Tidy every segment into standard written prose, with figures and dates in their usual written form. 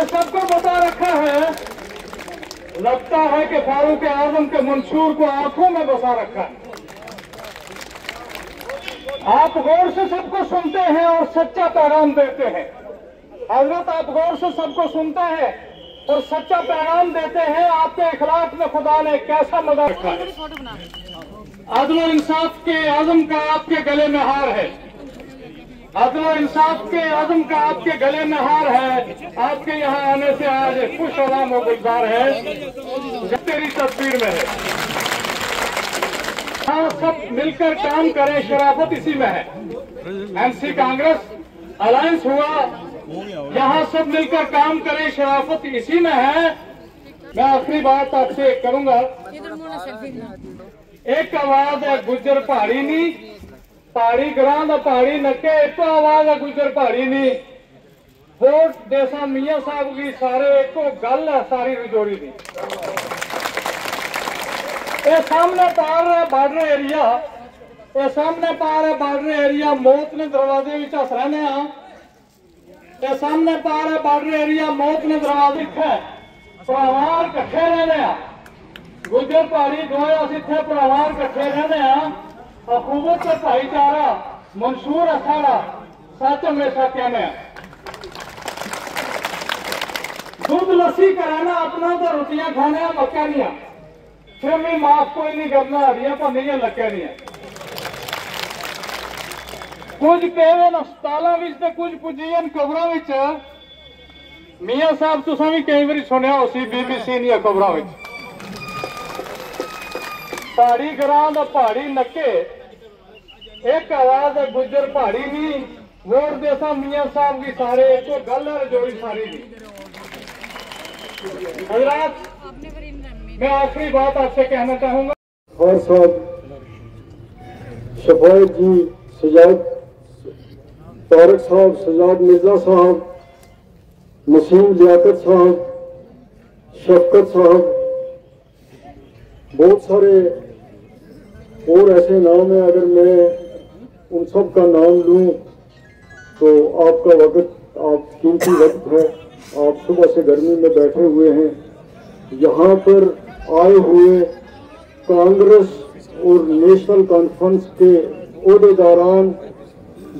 ये सबको बता रखा है। लगता है कि फारूक आजम के मंशूर को आंखों में बसा रखा है। आप गौर से सबको सुनते हैं और सच्चा पैगाम देते हैं। हजरत, आप गौर से सबको सुनते हैं और सच्चा पैगाम देते हैं। आपके इखलाक में खुदा ने कैसा मजा रखा है। अदल और इंसाफ के आजम का आपके गले में हार है। अदल और इंसाफ के आजम का आपके गले में हार है। आपके यहाँ आने से आज खुश आवाम और गुलजार है जो तेरी तस्वीर में है। हाँ, सब मिलकर काम करें, शराफत इसी में है। एमसी कांग्रेस अलायंस हुआ, यहाँ सब मिलकर काम करें, शराफत इसी में है। मैं आखिरी बात आपसे करूंगा। एक आवाज है गुज्जर पहाड़ी नी, पहाड़ी ग्रां दा पहाड़ी नके। एक आवाज है गुज्जर पहाड़ी नी। वोट देसा मियां साहब की सारे एको गल है, सारी रजौरी दी। ये सामने पार है बॉर्डर एरिया, ये सामने पार है बॉर्डर एरिया। मौत ने दरवाजे में हस रहने हैं। ये सामने पार है बॉर्डर एरिया, मौत ने दरवाजे भरावार कट्ठे रहने हैं। गुज्जर पहाड़ी दोए अस इत्थे भरावार कट्ठे रहने हैं। अखूबत का भाईचारा मंशूर है सारा, सच हमेशा कहने। दूध लस्सी कराना अपना तो रोटियां खाने मक्या नहीं। फिर माफ कोई नहीं करना, हरिया भनिया लग्या नहीं है। कुछ पेवे अस्पतालों में कुछ पुजीन खबरों मियाँ साहब तुसा भी कई बार सुनिया उसी BBC दी खबरों में। पहाड़ी ग्रां दा पहाड़ी नके, एक आवाज है गुज्जर पहाड़ी नी। वोट देसा मियाँ साहब की सारे एको गल है रजौरी सारी दी। हजरात, मैं आखिरी बात आपसे कहना चाहूंगा। और साहब शफायत जी, सजाद तारक साहब, सजाद मिर्जा साहब, नसीम लियाकत साहब, शफकत साहब, बहुत सारे और ऐसे नाम हैं। अगर मैं उन सब का नाम लूं तो आपका वक्त, आप कीमती वक्त है। आप सुबह से गर्मी में बैठे हुए हैं। यहाँ पर आए हुए कांग्रेस और नेशनल कॉन्फ्रेंस के ओहदेदारान,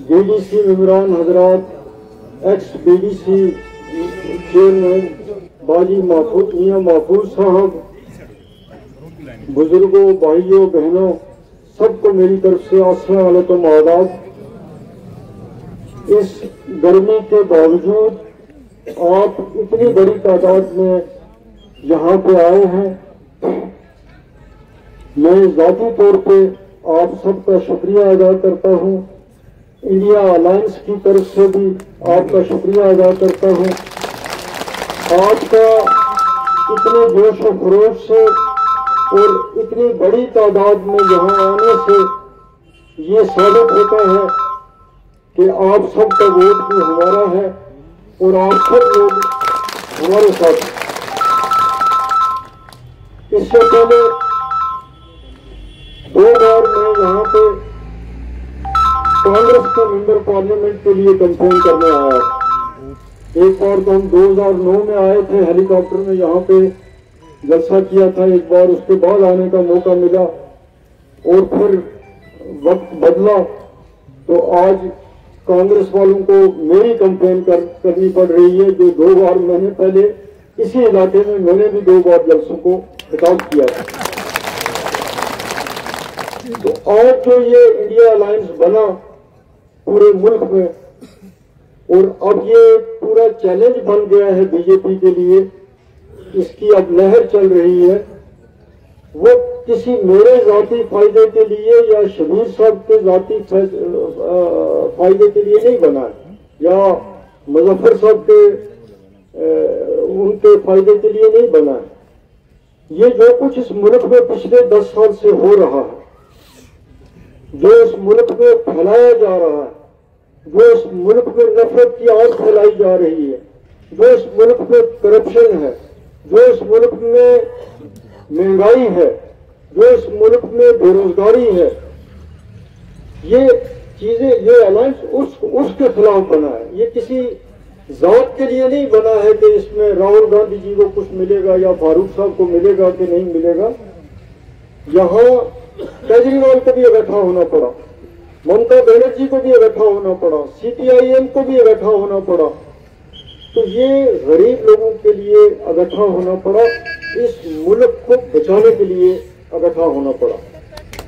BDC मेंबरान हजरात, एक्स BDC चेयरमैन बाजी महफूज मियाँ महफूज साहब, बुजुर्गों, भाइयों, बहनों, सबको मेरी तरफ से अस्सलाम वालेकुम आदाब। इस गर्मी के बावजूद आप इतनी बड़ी तादाद में यहाँ पे आए हैं। मैं जाती तौर पे आप सबका शुक्रिया अदा करता हूँ। इंडिया अलायंस की तरफ से भी आपका शुक्रिया अदा करता हूँ। आपका इतने जोश और खरोश से और इतनी बड़ी तादाद में यहाँ आने से ये साबित होता है कि आप सबका वोट भी हमारा है और आप सब लोग हमारे साथ। इससे पहले 2 बार मैं यहाँ पे कांग्रेस के मेंबर पार्लियामेंट के लिए कैंपेन करने आया। एक बार तो हम 2009 में आए थे, हेलीकॉप्टर में यहाँ पे जलसा किया था। एक बार उसके बाद आने का मौका मिला और फिर वक्त बदला तो आज कांग्रेस वालों को मेरी कैंपेन करनी पड़ रही है। जो 2 बार मैंने पहले इसी इलाके में मैंने भी 2 बार जलसों को खिताब किया था। तो आज जो ये इंडिया अलायंस बना पूरे मुल्क में और अब ये पूरा चैलेंज बन गया है बीजेपी के लिए, इसकी अब लहर चल रही है। वो किसी मेरे जाती फायदे के लिए या शबीर साहब के जाती फायदे के लिए नहीं बना है या मुजफ्फर साहब के उनके फायदे के लिए नहीं बना है। ये जो कुछ इस मुल्क में पिछले 10 साल से हो रहा है, जो इस मुल्क में फैलाया जा रहा है, जो इस मुल्क में नफरत की आग फैलाई जा रही है, जो इस मुल्क में करप्शन है, जो इस मुल्क में महंगाई है, जो इस मुल्क में बेरोजगारी है, ये चीजें, ये अलायंस उसके खिलाफ बना है। ये किसी जात के लिए नहीं बना है कि इसमें राहुल गांधी जी को कुछ मिलेगा या फारूक साहब को मिलेगा कि नहीं मिलेगा। यहाँ केजरीवाल को भी इकट्ठा होना पड़ा, ममता बनर्जी को भी इकट्ठा होना पड़ा, CPIM को भी इकट्ठा होना पड़ा। तो ये गरीब लोगों के लिए इकट्ठा होना पड़ा, इस मुल्क को बचाने के लिए इकट्ठा होना पड़ा।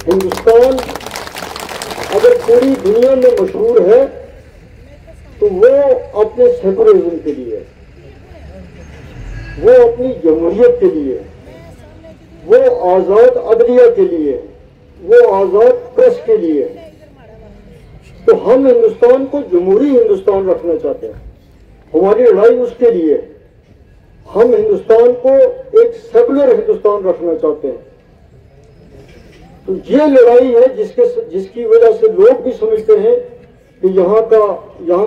हिंदुस्तान अगर पूरी दुनिया में मशहूर है तो वो अपने सेकुलरिज्म के लिए, वो अपनी जमहूरियत के लिए, वो आजाद अदलिया के लिए, वो आजाद प्रेस के लिए। तो हम हिंदुस्तान को जमहूरी हिंदुस्तान रखना चाहते हैं, हमारी लड़ाई उसके लिए। हम हिंदुस्तान को एक सेकुलर हिंदुस्तान रखना चाहते हैं। तो ये लड़ाई है जिसकी वजह से लोग भी समझते हैं कि यहाँ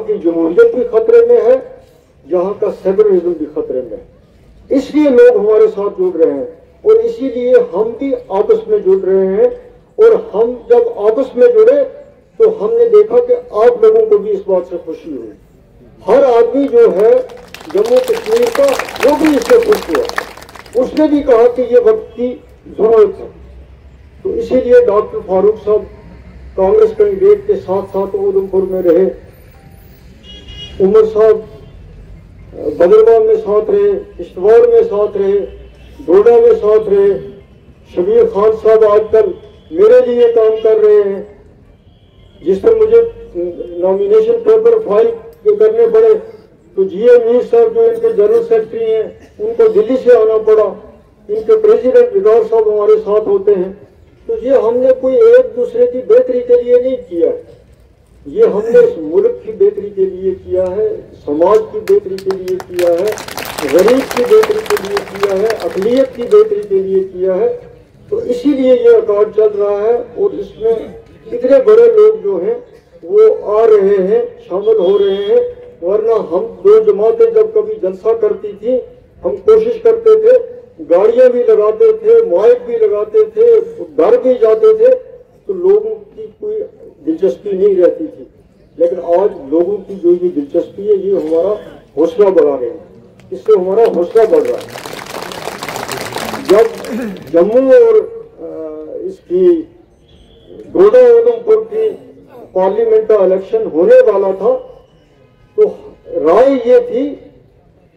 की जमहूरियत भी खतरे में है, यहाँ का सेकुलरिज्म भी खतरे में है। इसलिए लोग हमारे साथ जुड़ रहे हैं और इसीलिए हम भी आपस में जुड़ रहे हैं। और हम जब आपस में जुड़े तो हमने देखा कि आप लोगों को भी इस बात से खुशी हुई। हर आदमी जो है जम्मू कश्मीर का, वो भी इससे खुश हुआ। उसने भी कहा कि ये वक्त की जरूरत है। तो इसीलिए डॉक्टर फारूक साहब कांग्रेस कैंडिडेट के साथ साथ उधमपुर में रहे, उमर साहब बदरवान में साथ रहे, किश्तवाड़ में साथ रहे, डोडा में साथ रहे। शबीर खान साहब आजकल मेरे लिए काम कर रहे हैं। जिस पर मुझे नॉमिनेशन पेपर फाइल करने पड़े तो GA मीर साहब जो इनके जनरल सेक्रेटरी हैं, उनको दिल्ली से आना पड़ा। इनके प्रेसिडेंट विकार साहब हमारे साथ होते हैं। तो ये हमने कोई एक दूसरे की बेहतरी के लिए नहीं किया, ये हमने इस मुल्क की बेहतरी के लिए किया है, समाज की बेहतरी के लिए किया है, गरीब की बेहतरी के लिए किया है, अक़लियत की बेहतरी के लिए किया है। तो इसीलिए ये अकार्ड चल रहा है और इसमें इतने बड़े लोग जो हैं वो आ रहे हैं, शामिल हो रहे हैं। वरना हम दो जमातें जब कभी जलसा करती थी, हम कोशिश करते थे, गाड़ियां भी लगाते थे, माइक भी लगाते थे, घर भी जाते थे, तो लोगों की कोई दिलचस्पी नहीं रहती थी। लेकिन आज लोगों की जो ये दिलचस्पी है, ये हमारा हौसला बढ़ा रहे हैं, इससे हमारा हौसला बढ़ रहा है। जब जम्मू और इसकी डोडा उधमपुर की पार्लियामेंट का इलेक्शन होने वाला था तो राय ये थी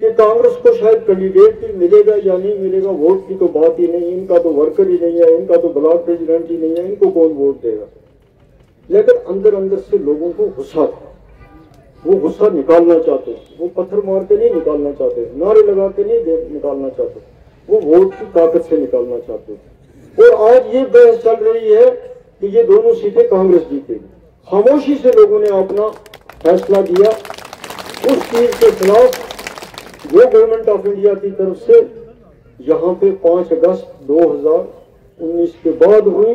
कि कांग्रेस को शायद कैंडिडेट भी मिलेगा या नहीं मिलेगा, वोट की तो बात ही नहीं, इनका तो वर्कर ही नहीं है, इनका तो ब्लॉक प्रेसिडेंट ही नहीं है, इनको कौन वोट देगा। लेकिन अंदर अंदर से लोगों को गुस्सा था, वो गुस्सा निकालना चाहते, वो पत्थर मार के नहीं निकालना चाहते, नारे लगा के नहीं निकालना चाहते, वो वोट की ताकत से निकालना चाहते थे। और आज ये बहस चल रही है कि ये दोनों सीटें कांग्रेस जीतेगी। खामोशी से लोगों ने अपना फैसला दिया। उस चीज के खिलाफ जो गवर्नमेंट ऑफ इंडिया की तरफ से यहाँ पे 5 अगस्त 2019 के बाद हुई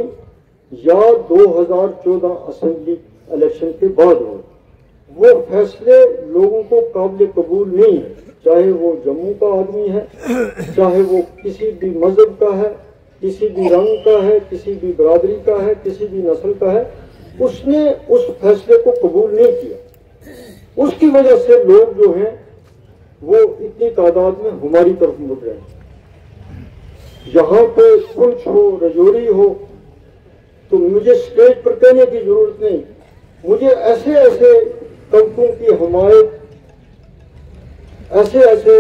या 2014 असेंबली इलेक्शन के बाद हुई, वो फैसले लोगों को काबिल कबूल नहीं है। चाहे वो जम्मू का आदमी है, चाहे वो किसी भी मजहब का है, किसी भी रंग का है, किसी भी बरादरी का है, किसी भी नस्ल का है, उसने उस फैसले को कबूल नहीं किया। उसकी वजह से लोग जो हैं वो इतनी तादाद में हमारी तरफ मुड़ रहे हैं। यहाँ पे पुंछ हो, रजौरी हो, तो मुझे स्टेज पर कहने की जरूरत नहीं, मुझे ऐसे ऐसे तबकों की हमायत, ऐसे ऐसे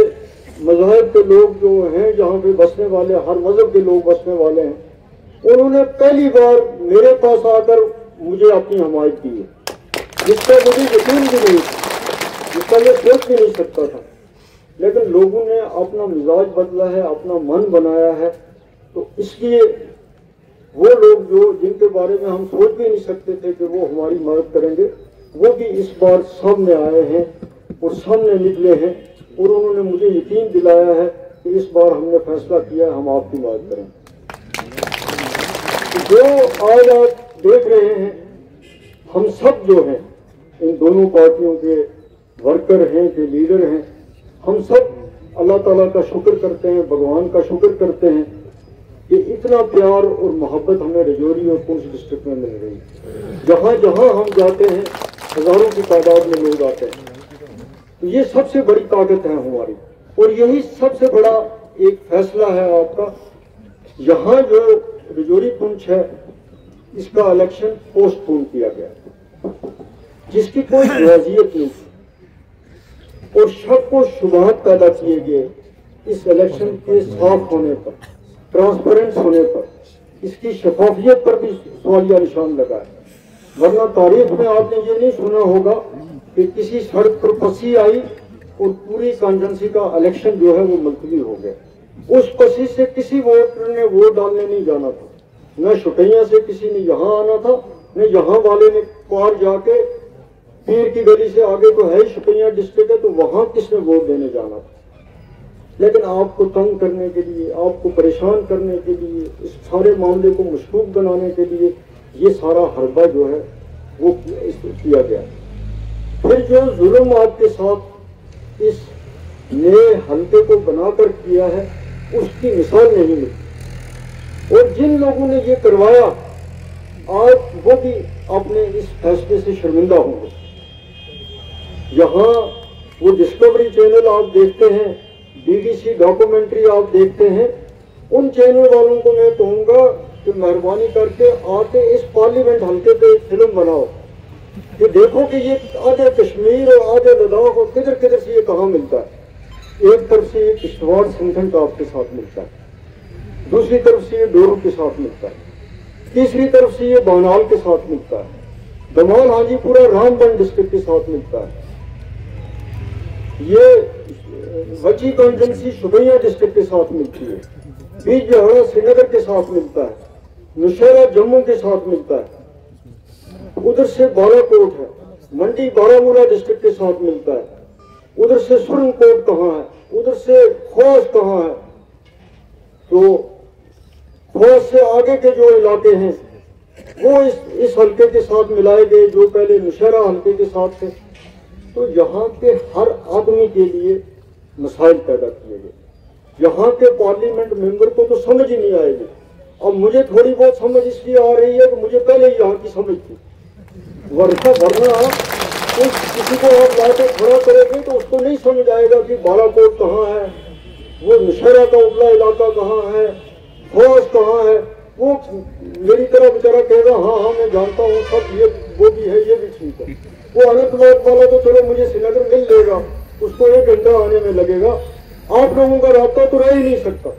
मज़हब के लोग जो हैं, जहाँ पे बसने वाले, हर मजहब के लोग बसने वाले हैं, उन्होंने पहली बार मेरे पास आकर मुझे अपनी हमायत दी है, जिसका मुझे यकीन भी नहीं, जिसका मैं सोच भी नहीं सकता था। लेकिन लोगों ने अपना मिजाज बदला है, अपना मन बनाया है। तो इसलिए वो लोग जो जिनके बारे में हम सोच भी नहीं सकते थे कि वो हमारी मदद करेंगे, वो भी इस बार सामने आए हैं और सामने निकले हैं और उन्होंने मुझे यकीन दिलाया है कि इस बार हमने फैसला किया, हम आपकी मदद करेंगे। जो आज आप देख रहे हैं, हम सब जो हैं, इन दोनों पार्टियों के वर्कर हैं, के लीडर हैं, हम सब अल्लाह ताला का शुक्र करते हैं, भगवान का शुक्र करते हैं कि इतना प्यार और मोहब्बत हमें रजौरी और पुंछ डिस्ट्रिक्ट में मिल रही है। जहाँ जहाँ हम जाते हैं, हजारों की तादाद में लोग आते हैं। तो ये सबसे बड़ी ताकत है हमारी, और यही सबसे बड़ा एक फैसला है आपका। यहाँ जो रजौरी पुंछ है इसका इलेक्शन पोस्टपोन किया गया, जिसकी कोई वजह नहीं थी, और शक को शुबहत पैदा किए गए इस इलेक्शन के साफ होने पर, ट्रांसपेरेंट होने पर, इसकी शफाफियत पर भी सवालिया निशान लगा है। वरना तारीख में आपने ये नहीं सुना होगा कि किसी सड़क पर पसी आई और पूरी कॉन्स्टिट्यूंसी का इलेक्शन जो है वो मुलतवी हो गया। उस पसी से किसी वोटर ने वोट डालने नहीं जाना था, न शुटैया से किसी ने यहाँ आना था, न यहाँ वाले ने पार जाके पीर की गली से आगे तो है शुटैया डिस्ट्रिक्ट है, तो वहां किसने वोट देने जाना था। लेकिन आपको तंग करने के लिए, आपको परेशान करने के लिए, इस सारे मामले को मशकूक बनाने के लिए ये सारा हरबा जो है वो किया गया। फिर जो जुल्म आपके साथ इस नए हल्के को बनाकर किया है उसकी मिसाल नहीं मिलती, और जिन लोगों ने ये करवाया आज वो भी अपने इस फैसले से शर्मिंदा होंगे। यहाँ वो डिस्कवरी चैनल आप देखते हैं, बीबीसी डॉक्यूमेंट्री आप देखते हैं, उन चैनल वालों को मैं कहूंगा कि मेहरबानी करके आके इस पार्लियामेंट हल्के पे एक फिल्म बनाओ कि देखो कि ये आधे कश्मीर और आधे लद्दाख और किधर किधर से ये कहाँ मिलता है। एक तरफ से ये किश्तवाड़ सिंधन का आपके साथ मिलता है, दूसरी तरफ से ये डोरू के साथ मिलता है, तीसरी तरफ से ये बानाल के साथ मिलता है, दमाल हाजीपुरा रामबन डिस्ट्रिक्ट के साथ मिलता है, ये वची कॉन्स्टिट्यूंसी शुबैया डिस्ट्रिक्ट के साथ मिलती है, बीच बिहाड़ा श्रीनगर के साथ मिलता है, नौशहरा जम्मू के साथ मिलता है, उधर से बालाकोट है, मंडी बारामूला डिस्ट्रिक्ट के साथ मिलता है, उधर से सुरनकोट कहाँ है, उधर से खौस कहाँ है। तो खौस से आगे के जो इलाके हैं वो इस हल्के के साथ मिलाए गए जो पहले नौशहरा हल्के के साथ थे। तो यहाँ के हर आदमी के लिए मसाइल पैदा किए गए। यहाँ के पार्लियामेंट मेंबर को तो समझ ही नहीं आएगी। अब मुझे थोड़ी बहुत समझ इसलिए आ रही है कि मुझे पहले ही यहाँ की समझ थी, वरना किसी को आप लाके खड़ा करेंगे तो उसको नहीं समझ आएगा कि बालाकोट कहाँ है, वो नौशहरा का उपला इलाका कहाँ है, खौस कहाँ है। वो मेरी तरह बेचारा कहेगा हाँ हाँ मैं जानता हूँ सब, ये वो भी है, ये भी ठीक है। वो अनंतनाग वाला तो चलो मुझे श्रीनगर मिल लेगा, उसको 1 घंटा आने में लगेगा। आप लोगों का रास्ता तो रह ही नहीं सकता।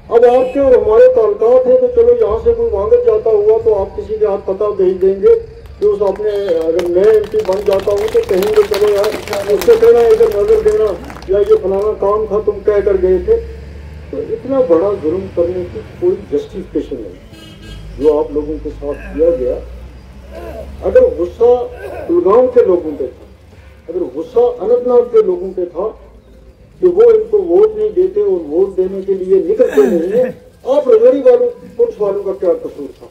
अब आपके और हमारे ताल्लुकात है तो चलो यहाँ से कोई वांगत जाता हुआ तो आप किसी के हाथ पता भेज देंगे कि उस अपने, अगर मैं एमपी बन जाता हूँ तो कहेंगे चलो यार उससे कहना इधर नजर देना या ये फलाना काम था तुम कह कर गए थे। तो इतना बड़ा जुर्म करने की कोई जस्टिफिकेशन नहीं जो आप लोगों के साथ किया गया। अगर गुस्सा कुलगांव के लोगों पे था, अगर गुस्सा अनंतनाग के लोगों पे था कि वो इनको वोट नहीं देते और वोट देने के लिए निकलते नहीं है, आप रजौरी वालों पुलिस वालों का क्या कसूर था?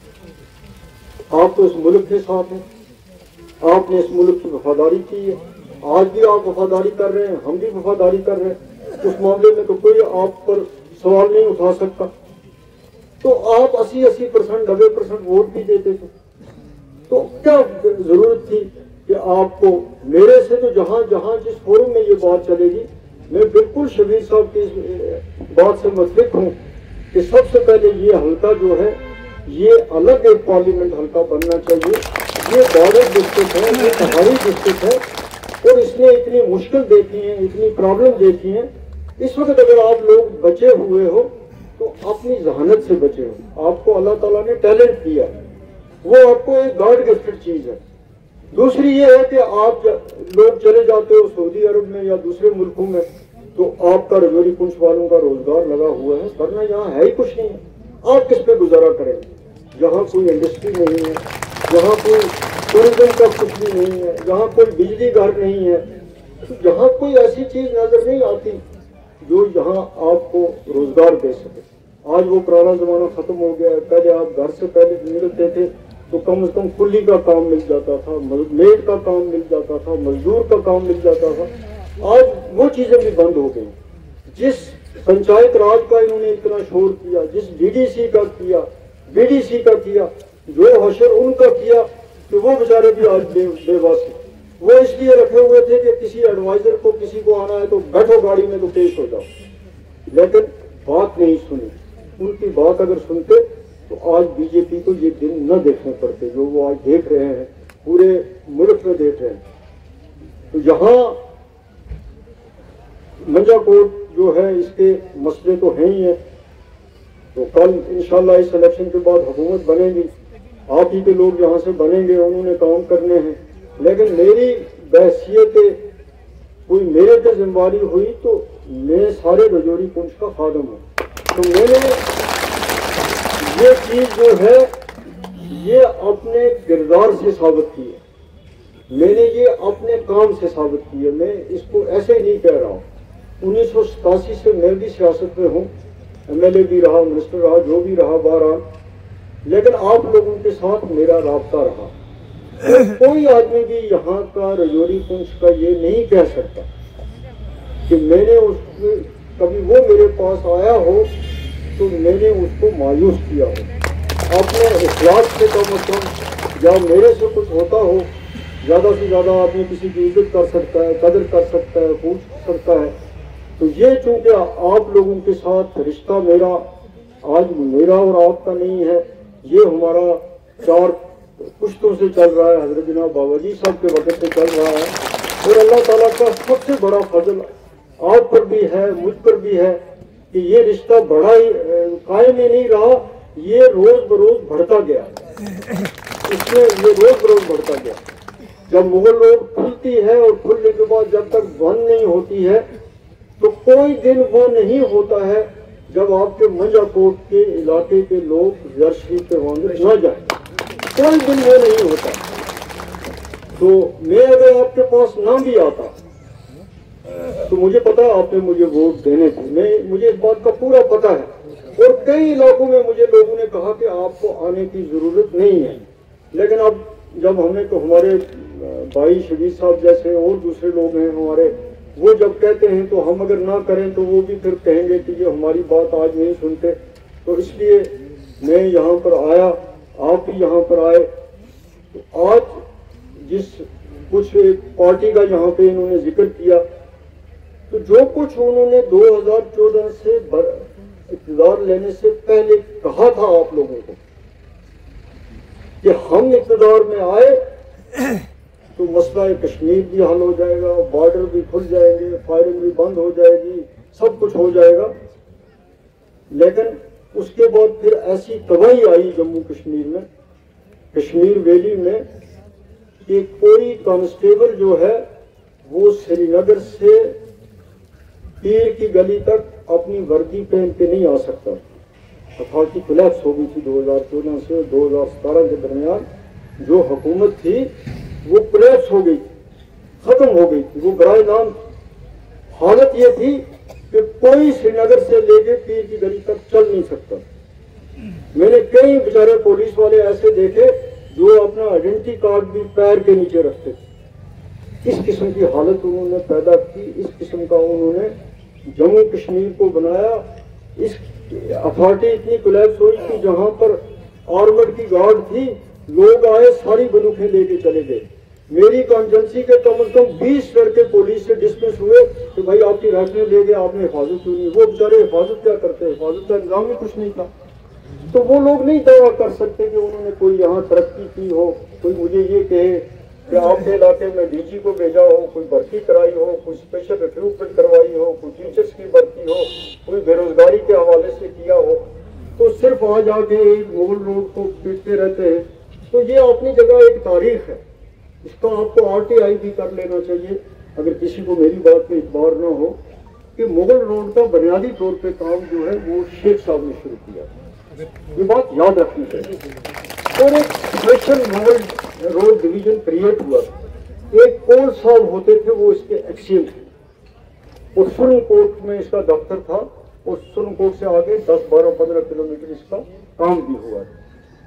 आप तो इस मुल्क के साथ हैं, आपने इस मुल्क की वफादारी की है, आज भी आप वफादारी कर रहे हैं, हम भी वफादारी कर रहे हैं। उस मामले में तो कोई आप पर सवाल नहीं उठा सकता। तो आप 80% 90% वोट भी देते थे, तो क्या जरूरत थी कि आपको मेरे से तो जहां जहां जिस फोरम में ये बात चलेगी, मैं बिल्कुल शबीर साहब की इस बात से मुतफिक हूँ कि सबसे पहले ये हल्का जो है ये अलग एक पार्लियामेंट हल्का बनना चाहिए। ये बॉर्डर डिस्ट्रिक्ट है, ये पहाड़ी डिस्ट्रिक्ट है और इसने इतनी मुश्किल देखी है, इतनी प्रॉब्लम देखी है। इस वक्त अगर आप लोग बचे हुए हो तो अपनी जहानत से बचे हो। आपको अल्लाह ताला ने टैलेंट दिया, वो आपको एक गॉड गिफ्टेड चीज है। दूसरी ये है कि आप लोग चले जाते हो सऊदी अरब में या दूसरे मुल्कों में तो आपका रजौरी पुंछ वालों का रोजगार लगा हुआ है, वरना यहाँ है ही कुछ नहीं है। आप किस पे गुजारा करेंगे? यहाँ कोई इंडस्ट्री नहीं है, यहाँ कोई टूरिज्म का कुछ भी नहीं है, यहाँ कोई बिजली घर नहीं है, तो यहाँ कोई ऐसी चीज नजर नहीं आती जो यहाँ आपको रोजगार दे सके। आज वो पुराना जमाना खत्म हो गया है। पहले आप घर से पहले निकलते थे तो कम से कम कुल्ली का काम मिल जाता था, मेड का काम मिल जाता था, मजदूर का काम मिल जाता था। आज वो चीजें भी बंद हो गई। जिस पंचायत राज का इन्होंने इतना शोर किया, जिस डीडीसी का किया, बीडीसी का किया, जो हशर उनका किया, कि वो बेचारे भी आज बेबस हैं। वो इसलिए रखे हुए थे कि किसी एडवाइजर को, किसी को आना है तो बैठो गाड़ी में तो पेश हो जाओ, लेकिन बात नहीं सुनी। उनकी बात अगर सुनते तो आज बीजेपी को ये दिन न देखने पड़ते जो वो आज देख रहे हैं, पूरे मुल्क में देख रहे हैं। तो यहाँ मंजाकोट जो है इसके मसले तो हैं ही है। तो कल इंशाल्लाह इस इलेक्शन के बाद हुकूमत बनेगी, आप ही के लोग यहाँ से बनेंगे, उन्होंने काम करने हैं। लेकिन मेरी बहसियत कोई मेरे पे जिम्मेवारी हुई तो मैं सारे रजौरी पुंछ का खादम हूँ। तो मैंने ये चीज जो है ये अपने किरदार से साबित की है, मैंने ये अपने काम से साबित की है। मैं इसको ऐसे ही नहीं कह रहा हूँ। 1987 से मैं भी सियासत में हूँ, MLA भी रहा, मिनिस्टर रहा, जो भी रहा बहरहाल, लेकिन आप लोगों के साथ मेरा राब्ता रहा। तो कोई आदमी भी यहाँ का रजौरी पुंछ का ये नहीं कह सकता कि मैंने उसको कभी वो मेरे पास आया हो तो मैंने उसको मायूस किया हो। अपने इखलास से कम अज कम या मेरे से कुछ होता हो, ज़्यादा से ज़्यादा आदमी किसी की इज्जत कर सकता है, कदर कर सकता है, पूछ सकता है। तो ये चूंकि आप लोगों के साथ रिश्ता मेरा आज मेरा और आपका नहीं है, ये हमारा 4 पुश्तों से चल रहा है, हजरत जनाब बाबा जी साहब के वक्त से चल रहा है। और अल्लाह ताला का सबसे बड़ा फजल आप पर भी है, मुझ पर भी है कि ये रिश्ता बड़ा ही कायम ही नहीं रहा, ये रोज बरोज बढ़ता गया। इसमें ये रोज बरोज बढ़ता गया। जब मुगल रोड खुलती है और खुलने के बाद जब तक बंद नहीं होती है तो कोई दिन वो नहीं होता है जब आपके मंजाकोट के इलाके के लोग ज़र शरीफ के मंदिर न जाए, कोई दिन वो नहीं होता। तो मैं अगर आपके पास ना भी आता तो मुझे पता है आपने मुझे वोट देने थे, मुझे इस बात का पूरा पता है। और कई इलाकों में मुझे लोगों ने कहा कि आपको आने की जरूरत नहीं है, लेकिन अब जब हमने तो हमारे भाई शबीर साहब जैसे और दूसरे लोग हैं हमारे, वो जब कहते हैं तो हम अगर ना करें तो वो भी फिर कहेंगे कि ये हमारी बात आज नहीं सुनते। तो इसलिए मैं यहाँ पर आया, आप भी यहाँ पर आए। तो आज जिस कुछ पार्टी का यहाँ पे इन्होंने जिक्र किया, तो जो कुछ उन्होंने 2014 से इक़्तिदार लेने से पहले कहा था आप लोगों को कि हम इक़्तिदार में आए तो मसला कश्मीर भी हल हो जाएगा, बॉर्डर भी खुल जाएंगे, फायरिंग भी बंद हो जाएगी, सब कुछ हो जाएगा। लेकिन उसके बाद फिर ऐसी तबाही आई जम्मू कश्मीर में, कश्मीर वैली में, कि कोई कांस्टेबल जो है वो श्रीनगर से पीर की गली तक अपनी वर्दी पहन के नहीं आ सकता। अथॉरिटी कोलैप्स हो गई थी 2014 से 2017 के दरमियान। जो हुकूमत थी वो कोलैप्स हो गई, खत्म हो गई थी, वो बराए नाम। हालत ये थी कि कोई श्रीनगर से लेके पीर की गली तक चल नहीं सकता। मैंने कई बेचारे पुलिस वाले ऐसे देखे जो अपना आइडेंटिटी कार्ड भी पैर के नीचे रखते थे। इस किस्म की हालत उन्होंने पैदा की, इस किस्म का उन्होंने जम्मू कश्मीर को बनाया। इस अथॉरिटी इतनी कोलैप्स हुई कि जहां पर आर्मर्ड की गार्ड थी, लोग आए सारी बंदूकें लेके चले गए। मेरी कॉन्जेंसी के कम से कम 20 लड़के पुलिस से डिसमिस हुए कि भाई आपकी राइफलें ले गए, आपने हिफाजत क्यों नहीं। वो बेचारे हिफाजत क्या करते, हिफाजत का इंतजाम ही कुछ नहीं था। तो वो लोग नहीं दावा कर सकते कि उन्होंने कोई यहाँ तरक्की की हो। कोई मुझे ये कहे कि आपके इलाके में DG को भेजा हो, कोई भर्ती कराई हो, कोई स्पेशल रिक्रूटमेंट करवाई हो, कोई टीचर्स की भर्ती हो, कोई बेरोजगारी के हवाले से किया हो, तो सिर्फ आज आके मुगल रोड को पीटते रहते हैं। तो ये अपनी जगह एक तारीख है, इसका आपको RTI भी कर लेना चाहिए अगर किसी को मेरी बात पे इतबार ना हो कि मुगल रोड का बुनियादी तौर पे काम जो है वो शेख साहब ने शुरू किया। ये बात याद रखनी चाहिए। और एक special Mughal road division create हुआ। एक कोल साहब होते थे, वो इसके एक्सीएम थे। और सुरनकोट में इसका दफ्तर था और सुरनकोट से आगे 10, 12, 15 किलोमीटर इसका काम भी हुआ।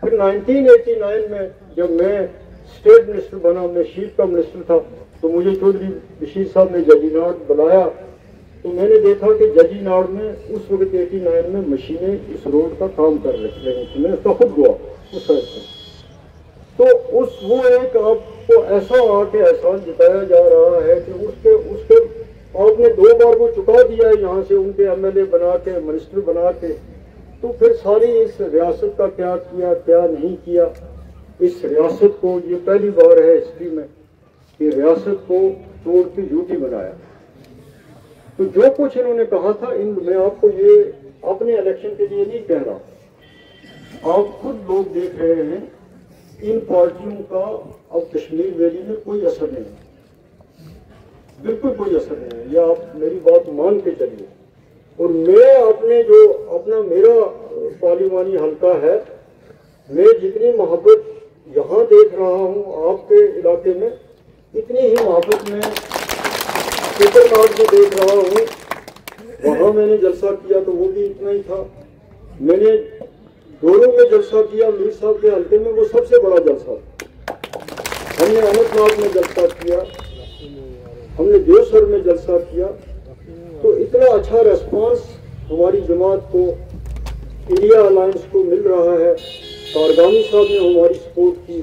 फिर 1989 में जब मैं स्टेट मिनिस्टर बना, मैं शीप का मिनिस्टर था, तो मुझे चौधरी बशीर साहब ने जजीनाड बुलाया। तो मैंने देखा कि जजीनाड में उस वक्त 89 में मशीनें इस रोड का काम कर रही थी। मैं उसका खुद हुआ उस साइड से। तो वो एक आपको ऐसा आके एहसान जताया जा रहा है कि उसके आपने 2 बार वो चुका दिया है यहाँ से, उनके एमएलए बना के, मिनिस्टर बना के, तो फिर सारी इस रियासत का क्या किया क्या नहीं किया। इस रियासत को ये पहली बार है हिस्ट्री में कि रियासत को तोड़ के यूटी बनाया। तो जो कुछ इन्होंने कहा था, मैं आपको ये अपने इलेक्शन के लिए नहीं कह रहा, आप खुद लोग देख रहे हैं इन पार्टियों का अब कश्मीर वैली में कोई असर नहीं है, बिल्कुल कोई असर नहीं है। ये आप मेरी बात मान के चलिए। और मैं अपना मेरा पार्लिमानी हल्का है, मैं जितनी मोहब्बत यहाँ देख रहा हूँ आपके इलाके में, इतनी ही मोहब्बत मैं पेपरमार्ट में देख रहा हूँ। वहाँ मैंने जलसा किया तो वो भी इतना ही था। मैंने दोनों में जलसा किया, मीर साहब के हल्के में वो सबसे बड़ा जलसा था। हमने अनंतनाग में जलसा किया, हमने देवसर में जलसा किया। तो इतना अच्छा रेस्पॉन्स हमारी जमात को, इंडिया अलायंस को मिल रहा है। कारगामी साहब ने हमारी सपोर्ट की।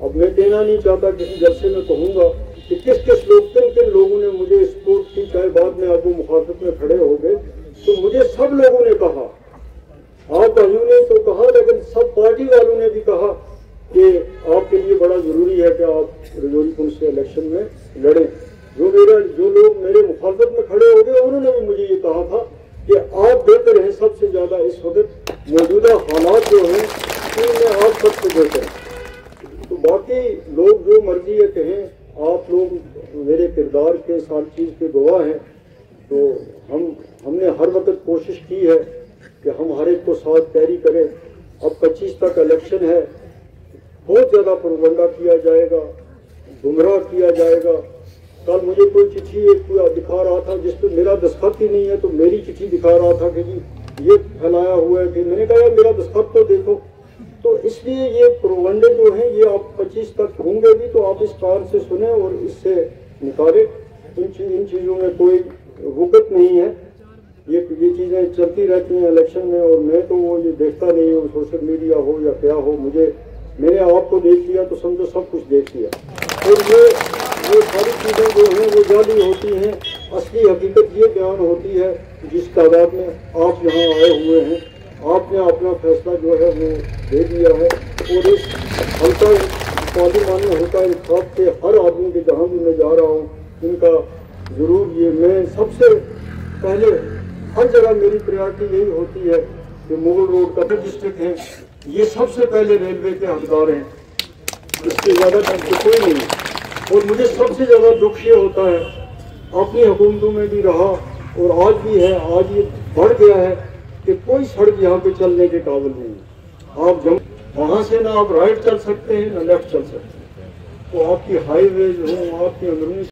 अब मैं कहना नहीं चाहता, किसी जलसे में कहूँगा कि किस लोग, किन लोगों ने मुझे सपोर्ट की, चाहे बाद में आप वो मुखातिब में खड़े हो गए। तो मुझे सब लोगों ने कहा, आप भाइयों ने तो कहा, लेकिन सब पार्टी वालों ने भी कहा कि आपके लिए बड़ा जरूरी है कि आप रजौरी पुंछ से इलेक्शन में लड़ें। जो लोग मेरे मुखालफत में खड़े हो गए, उन्होंने भी मुझे ये कहा था कि आप बेहतर हैं सबसे ज्यादा इस वक्त मौजूदा हालात जो हैं उनमें आप सबसे बेहतर हैं। तो बाकी लोग जो मर्जी है कहें, आप लोग मेरे किरदार के सारी चीज के गवाह हैं। तो हमने हर वक्त कोशिश की है कि हम हर एक को साथ तैयारी करें। अब 25 तक इलेक्शन है, बहुत ज्यादा प्रोपगंडा किया जाएगा, गुमराह किया जाएगा। कल मुझे कोई चिट्ठी एक दिखा रहा था जिस पर मेरा दस्तखत ही नहीं है, तो मेरी चिट्ठी दिखा रहा था कि जी ये फैलाया हुआ है। कि मैंने कहा यार मेरा दस्तखत तो देखो। तो इसलिए ये प्रोपगंडे जो हैं ये आप 25 तक होंगे भी, तो आप इस कार से सुने और इससे निकालें। इन चीज़ों में कोई वक़्त नहीं है, ये चीज़ें चलती रहती हैं इलेक्शन में। और मैं तो वो ये देखता नहीं हूँ, सोशल मीडिया हो या क्या हो, मैंने आपको देख लिया तो समझो सब कुछ देख लिया। और ये सारी चीज़ें जो हैं वो जाली होती हैं, असली हकीकत ये बयान होती है जिस तादाद में आप यहाँ आए हुए हैं। आपने अपना फैसला जो है वो दे दिया है। और इस हल्का पार्लिमानी हल्का इंतखाब के हर आदमी के जहाँ भी मैं जा रहा हूँ, इनका जरूर ये, मैं सबसे पहले हर जगह मेरी प्रायोरिटी यही होती है कि मुगल रोड का डिस्ट्रिक्ट है, ये सबसे पहले रेलवे के हकदार हैं, इससे ज़्यादा तो कोई नहीं। और मुझे सबसे ज़्यादा दुख ये होता है, अपनी हुकूमतों में भी रहा और आज भी है, आज ये बढ़ गया है कि कोई सड़क यहाँ पे चलने के काबिल नहीं है। आप वहाँ से ना आप राइट चल सकते हैं ना लेफ्ट चल सकते हैं। तो आपकी हाईवेज हो, आपकी अंदरूनी